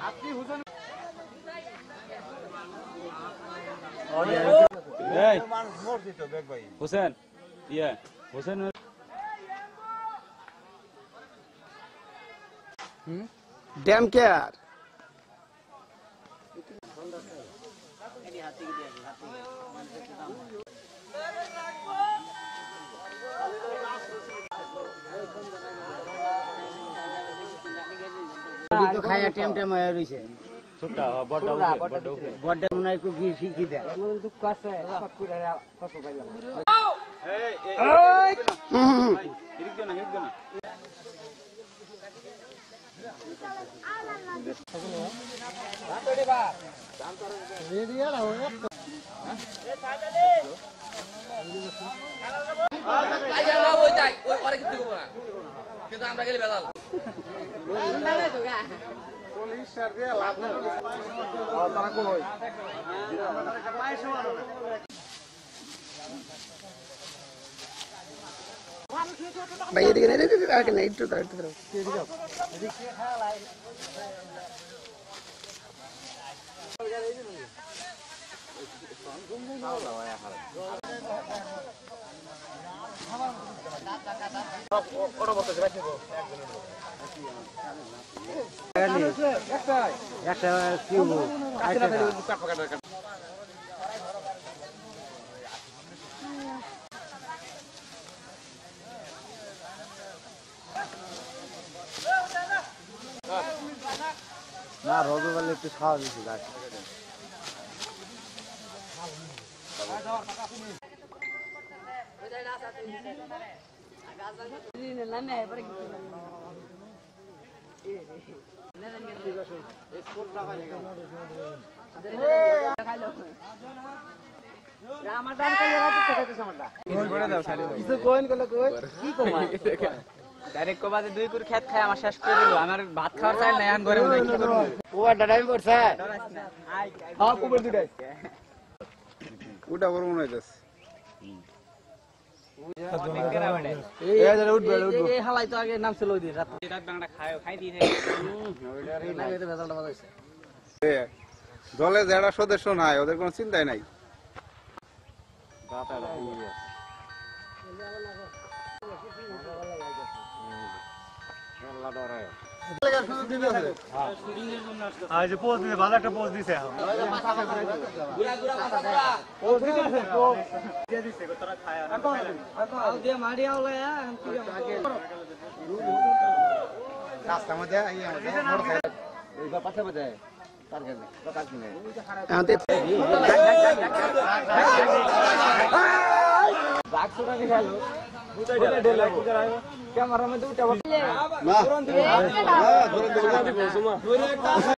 আপনি হুসেন হুসেন ইয়া Hussain damn care খায়া টেম টেম হয়ে রইছে ছোটটা বড়টা বড়টা বড়টা মনে হয় কি শিখি দেয় দুঃখ আছে সব করে কত পাইলাম এই হিরক না আতড়ে বা দাম করে রেডি আর হয় আইয়া না ওই যাই ওই পরে কিছু করব না কিন্তু আমরা গেলে বেলাল পুলিশ স্যার দিয়ে লাভ না তারা কই ভাই এদিকে আগে না একটু দাও একটা কিউব না রবি বলে একটু খাওয়া দিচ্ছি গাছ ডাইরেক্ট কোবাতে দুই কুর খেত খায় আমার শেষ করে দিল আমার ভাত খাওয়ার চাই না এখন ঘরে মধ্যে কি করব ওয়া ডাডাই পড়ছে হ্যাঁ কুবের দুটাই ওটা বড় মনে হইতাছে এই হালাই তো আগে নাম ছিল ওই দিন রাত বাংলা খাই দিয়ে দলে যারা সদস্য নাই ওদের কোনো চিন্তাই নাই ভালো একটা পোস্ট দিছে রাস্তার মধ্যে ক্যামেরা মধ্যে উঠে